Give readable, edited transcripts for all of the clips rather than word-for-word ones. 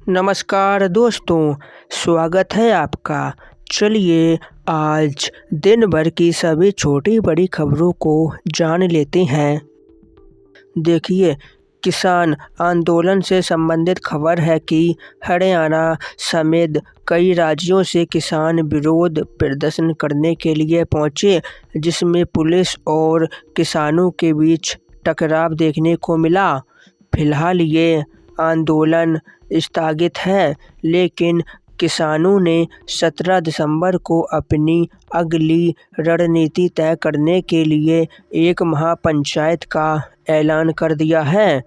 नमस्कार दोस्तों, स्वागत है आपका। चलिए आज दिन भर की सभी छोटी बड़ी खबरों को जान लेते हैं। देखिए, किसान आंदोलन से संबंधित खबर है कि हरियाणा समेत कई राज्यों से किसान विरोध प्रदर्शन करने के लिए पहुंचे, जिसमें पुलिस और किसानों के बीच टकराव देखने को मिला। फिलहाल ये आंदोलन स्थगित है, लेकिन किसानों ने 17 दिसंबर को अपनी अगली रणनीति तय करने के लिए एक महापंचायत का ऐलान कर दिया है।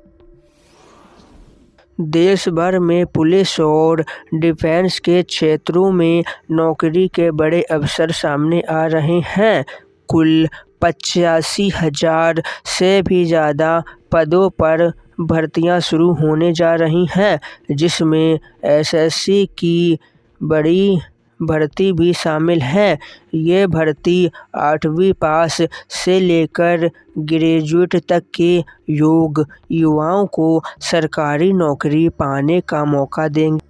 देश भर में पुलिस और डिफेंस के क्षेत्रों में नौकरी के बड़े अवसर सामने आ रहे हैं। कुल 85,000 से भी ज़्यादा पदों पर भर्तियां शुरू होने जा रही हैं, जिसमें एसएससी की बड़ी भर्ती भी शामिल है। ये भर्ती 8वीं पास से लेकर ग्रेजुएट तक के योग्य युवाओं को सरकारी नौकरी पाने का मौका देंगे।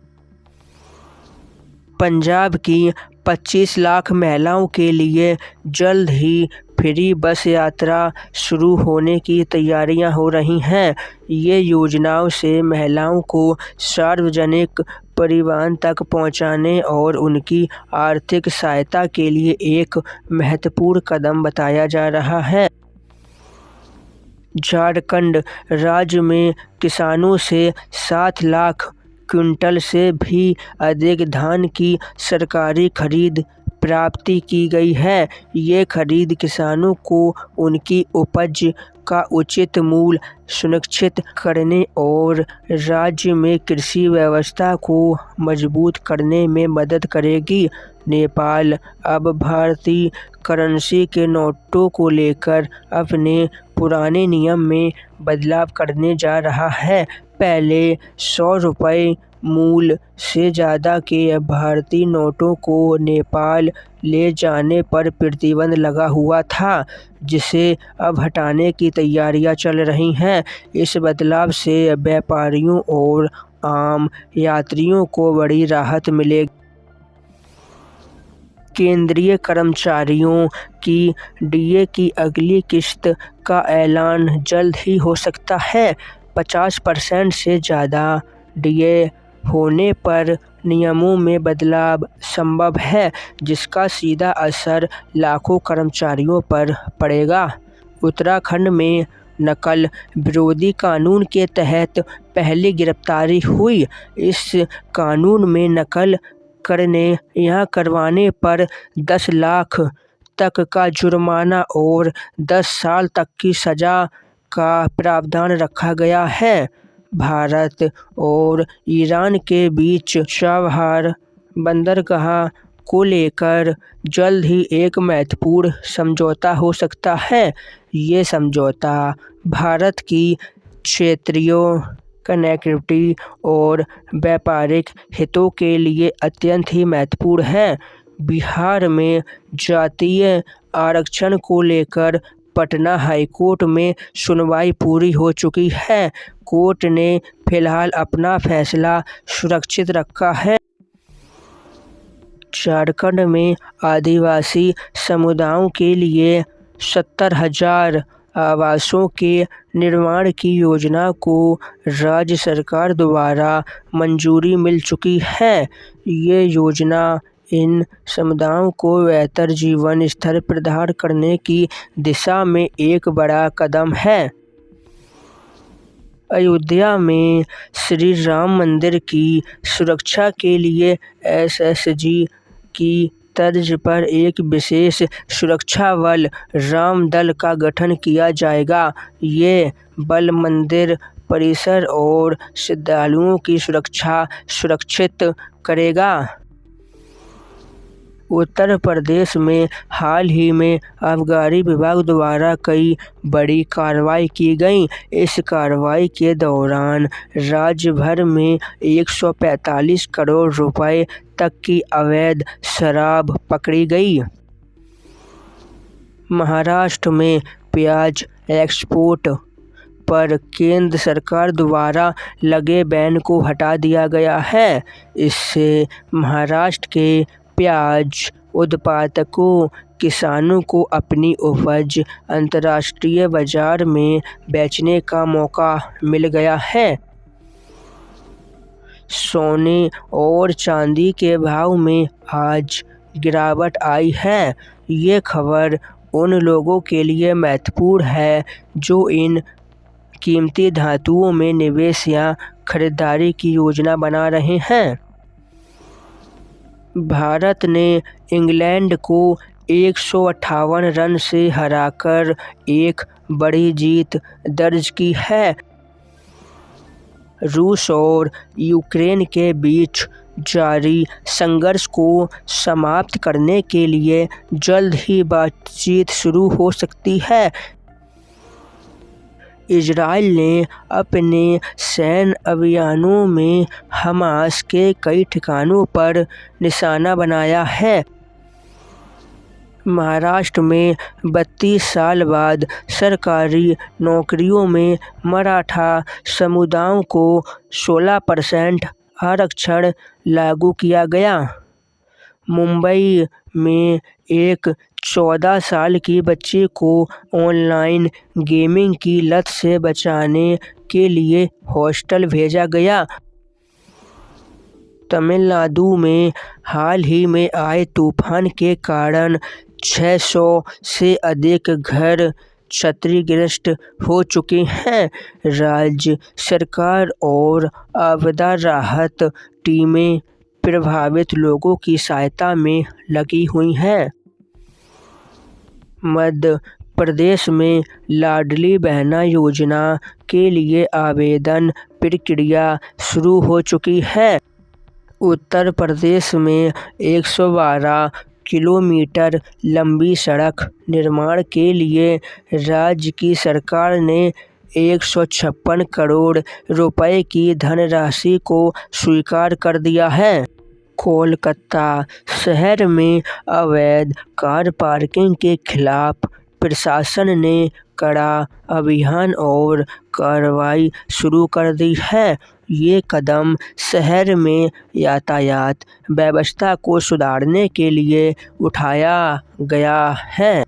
पंजाब की 25 लाख महिलाओं के लिए जल्द ही फ्री बस यात्रा शुरू होने की तैयारियां हो रही हैं। ये योजनाओं से महिलाओं को सार्वजनिक परिवहन तक पहुंचाने और उनकी आर्थिक सहायता के लिए एक महत्वपूर्ण कदम बताया जा रहा है। झारखंड राज्य में किसानों से 7 लाख क्विंटल से भी अधिक धान की सरकारी खरीद प्राप्ति की गई है। ये खरीद किसानों को उनकी उपज का उचित मूल्य सुनिश्चित करने और राज्य में कृषि व्यवस्था को मजबूत करने में मदद करेगी। नेपाल अब भारतीय करेंसी के नोटों को लेकर अपने पुराने नियम में बदलाव करने जा रहा है। पहले 100 रुपये मूल्य से ज़्यादा के भारतीय नोटों को नेपाल ले जाने पर प्रतिबंध लगा हुआ था, जिसे अब हटाने की तैयारियां चल रही हैं। इस बदलाव से व्यापारियों और आम यात्रियों को बड़ी राहत मिलेगी। केंद्रीय कर्मचारियों की डीए की अगली किश्त का ऐलान जल्द ही हो सकता है। 50% से ज़्यादा डीए होने पर नियमों में बदलाव संभव है, जिसका सीधा असर लाखों कर्मचारियों पर पड़ेगा। उत्तराखंड में नकल विरोधी कानून के तहत पहली गिरफ्तारी हुई। इस कानून में नकल करने या करवाने पर 10 लाख तक का जुर्माना और 10 साल तक की सजा का प्रावधान रखा गया है। भारत और ईरान के बीच चाबहार बंदरगाह को लेकर जल्द ही एक महत्वपूर्ण समझौता हो सकता है। ये समझौता भारत की क्षेत्रीय कनेक्टिविटी और व्यापारिक हितों के लिए अत्यंत ही महत्वपूर्ण है। बिहार में जातीय आरक्षण को लेकर पटना हाईकोर्ट में सुनवाई पूरी हो चुकी है। कोर्ट ने फिलहाल अपना फैसला सुरक्षित रखा है। झारखंड में आदिवासी समुदायों के लिए 70,000 आवासों के निर्माण की योजना को राज्य सरकार द्वारा मंजूरी मिल चुकी है। ये योजना इन समुदायों को बेहतर जीवन स्तर प्रदान करने की दिशा में एक बड़ा कदम है। अयोध्या में श्री राम मंदिर की सुरक्षा के लिए एसएसजी की तर्ज पर एक विशेष सुरक्षा बल राम दल का गठन किया जाएगा। ये बल मंदिर परिसर और श्रद्धालुओं की सुरक्षा सुनिश्चित करेगा। उत्तर प्रदेश में हाल ही में आबकारी विभाग द्वारा कई बड़ी कार्रवाई की गई। इस कार्रवाई के दौरान राज्य भर में 145 करोड़ रुपए तक की अवैध शराब पकड़ी गई। महाराष्ट्र में प्याज एक्सपोर्ट पर केंद्र सरकार द्वारा लगे बैन को हटा दिया गया है। इससे महाराष्ट्र के प्याज उत्पादकों किसानों को अपनी उपज अंतर्राष्ट्रीय बाजार में बेचने का मौका मिल गया है। सोने और चांदी के भाव में आज गिरावट आई है। ये खबर उन लोगों के लिए महत्वपूर्ण है जो इन कीमती धातुओं में निवेश या खरीदारी की योजना बना रहे हैं। भारत ने इंग्लैंड को 158 रन से हराकर एक बड़ी जीत दर्ज की है। रूस और यूक्रेन के बीच जारी संघर्ष को समाप्त करने के लिए जल्द ही बातचीत शुरू हो सकती है। इजराइल ने अपने सैन्य अभियानों में हमास के कई ठिकानों पर निशाना बनाया है। महाराष्ट्र में 32 साल बाद सरकारी नौकरियों में मराठा समुदायों को 16% आरक्षण लागू किया गया। मुंबई में एक 14 साल की बच्ची को ऑनलाइन गेमिंग की लत से बचाने के लिए हॉस्टल भेजा गया। तमिलनाडु में हाल ही में आए तूफान के कारण 600 से अधिक घर क्षतिग्रस्त हो चुके हैं। राज्य सरकार और आपदा राहत टीमें प्रभावित लोगों की सहायता में लगी हुई हैं। मध्य प्रदेश में लाडली बहन योजना के लिए आवेदन प्रक्रिया शुरू हो चुकी है। उत्तर प्रदेश में 112 किलोमीटर लंबी सड़क निर्माण के लिए राज्य की सरकार ने 156 करोड़ रुपए की धनराशि को स्वीकार कर दिया है। कोलकाता शहर में अवैध कार पार्किंग के खिलाफ प्रशासन ने कड़ा अभियान और कार्रवाई शुरू कर दी है। ये कदम शहर में यातायात व्यवस्था को सुधारने के लिए उठाया गया है।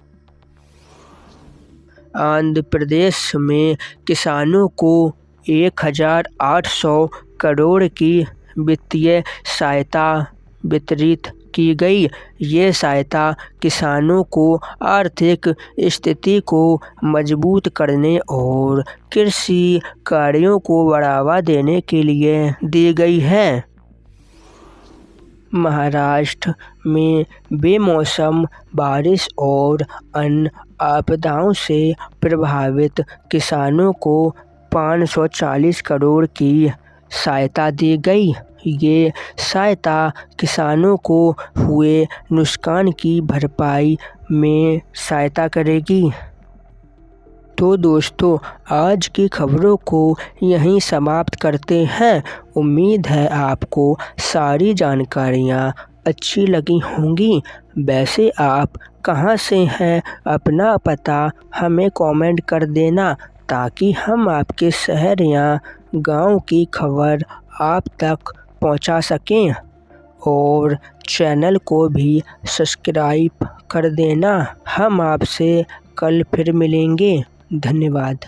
आंध्र प्रदेश में किसानों को 1800 करोड़ की वित्तीय सहायता वितरित की गई। ये सहायता किसानों को आर्थिक स्थिति को मजबूत करने और कृषि कार्यों को बढ़ावा देने के लिए दी गई है। महाराष्ट्र में बेमौसम बारिश और अन्य आपदाओं से प्रभावित किसानों को 540 करोड़ की सहायता दी गई। ये सहायता किसानों को हुए नुकसान की भरपाई में सहायता करेगी। तो दोस्तों, आज की खबरों को यहीं समाप्त करते हैं। उम्मीद है आपको सारी जानकारियाँ अच्छी लगी होंगी। वैसे आप कहाँ से हैं, अपना पता हमें कमेंट कर देना ताकि हम आपके शहर या गांव की खबर आप तक पहुंचा सकें। और चैनल को भी सब्सक्राइब कर देना। हम आपसे कल फिर मिलेंगे। धन्यवाद।